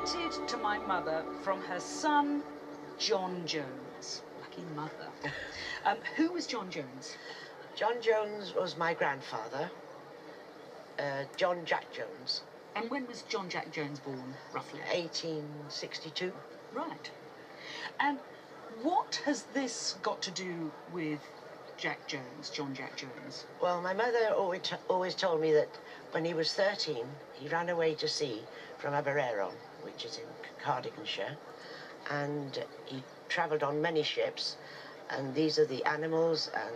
presented to my mother from her son, John Jones. Lucky mother. Who was John Jones? John Jones was my grandfather, John Jack Jones. And when was John Jack Jones born, roughly? 1862. Right. And what has this got to do with Jack Jones, John Jack Jones? Well, my mother always told me that when he was 13, he ran away to sea from Abereron, which is in Cardiganshire, and he travelled on many ships, and these are the animals and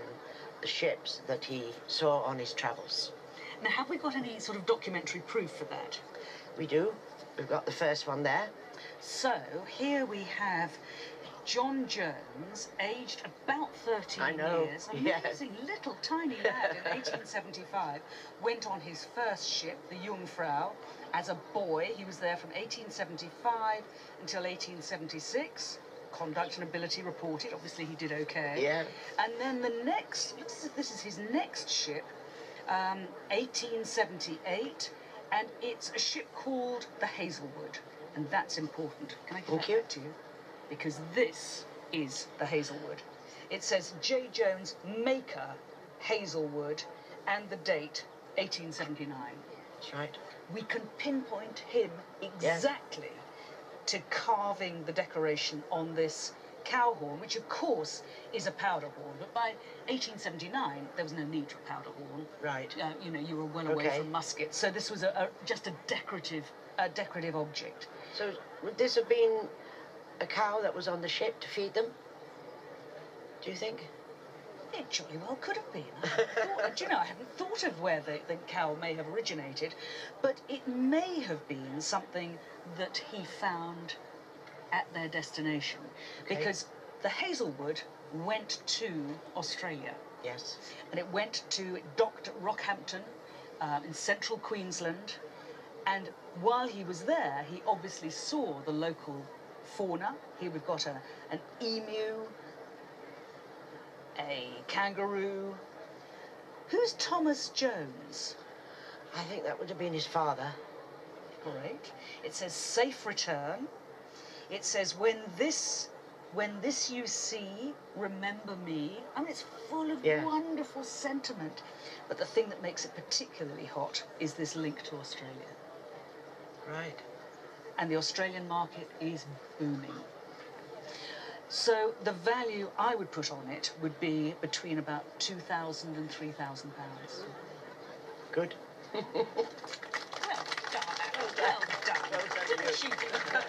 the ships that he saw on his travels. Now, have we got any sort of documentary proof for that? We do. We've got the first one there. So, here we have John Jones, aged about 13 I know. years, amazing little tiny lad in 1875, went on his first ship, the Jungfrau, as a boy. He was there from 1875 until 1876. Conduct and ability reported. Obviously, he did okay. Yeah. And then the next, this is his next ship, 1878, and it's a ship called the Hazelwood, and that's important. Can I give that back to you? Because this is the Hazelwood. It says J. Jones, maker, Hazelwood, and the date, 1879. That's right. We can pinpoint him exactly to carving the decoration on this cow horn, which of course is a powder horn, but by 1879 there was no need for a powder horn. Right. You know, you were well away from muskets, so this was just a decorative object. So would this have been a cow that was on the ship to feed them? Do you think? It jolly well could have been. Do you know, I hadn't thought of where the cow may have originated, but it may have been something that he found at their destination. Because the Hazelwood went to Australia. Yes. And it went to docked at Rockhampton in central Queensland. And while he was there, he obviously saw the local fauna. Here we've got an emu, a kangaroo. Who's Thomas Jones? I think that would have been his father. Great. It says safe return. It says when this you see, remember me. I mean, it's full of wonderful sentiment. But the thing that makes it particularly hot is this link to Australia. Right. And the Australian market is booming. So the value I would put on it would be between about £2,000 and £3,000. Good. Well done. Well done. Didn't she do that?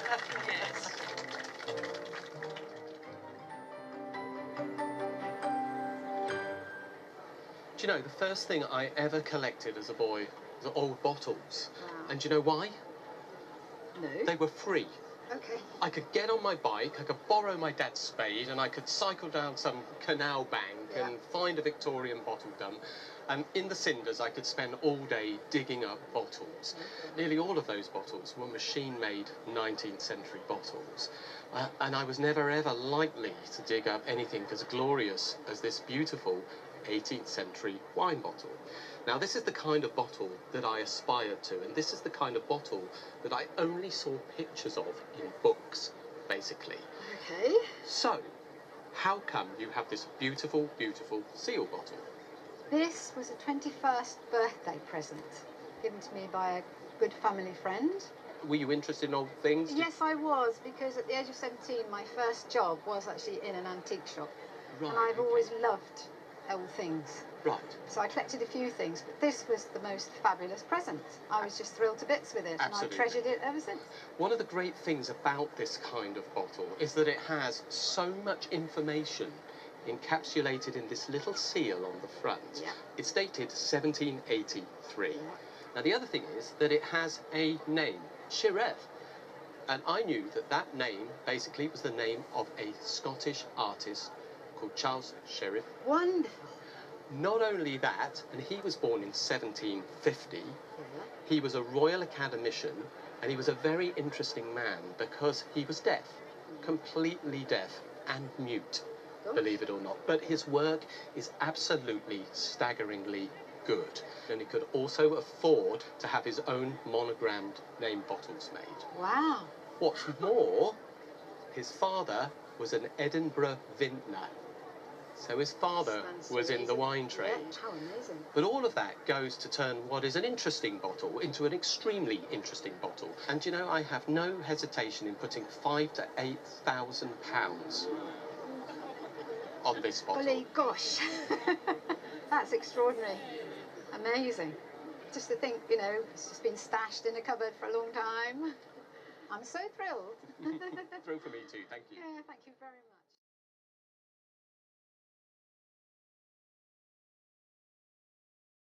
Yes. Do you know, the first thing I ever collected as a boy was old bottles. Wow. And do you know why? No. They were free. Okay. I could get on my bike, I could borrow my dad's spade, and I could cycle down some canal bank and find a Victorian bottle dump. And in the cinders, I could spend all day digging up bottles. Nearly all of those bottles were machine-made 19th century bottles. And I was never ever likely to dig up anything as glorious as this beautiful 18th century wine bottle. Now, this is the kind of bottle that I aspired to, and this is the kind of bottle that I only saw pictures of in books, basically. Okay. So, how come you have this beautiful, beautiful seal bottle? This was a 21st birthday present given to me by a good family friend. Were you interested in old things? Yes, I was, because at the age of 17, my first job was actually in an antique shop. Right, and I've always loved old things. Right. So I collected a few things, but this was the most fabulous present. I was just thrilled to bits with it, Absolutely. and I've treasured it ever since. One of the great things about this kind of bottle is that it has so much information encapsulated in this little seal on the front. Yeah. It's dated 1783. Yeah. Now, the other thing is that it has a name, Sheriff. And I knew that that name basically was the name of a Scottish artist called Charles Sheriff. Wonderful. Not only that, and he was born in 1750, he was a Royal Academician, and he was a very interesting man because he was deaf, completely deaf and mute, believe it or not. But his work is absolutely staggeringly good. And he could also afford to have his own monogrammed name bottles made. Wow. What's more, his father was an Edinburgh vintner. So his father Sounds was in the amazing. wine trade. Yeah, how amazing. But all of that goes to turn what is an interesting bottle into an extremely interesting bottle. And you know, I have no hesitation in putting £5,000 to £8,000 on this bottle. Golly gosh, that's extraordinary. Amazing. Just to think, you know, it's just been stashed in a cupboard for a long time. I'm so thrilled. Thrill for me too, thank you. Yeah, thank you very much.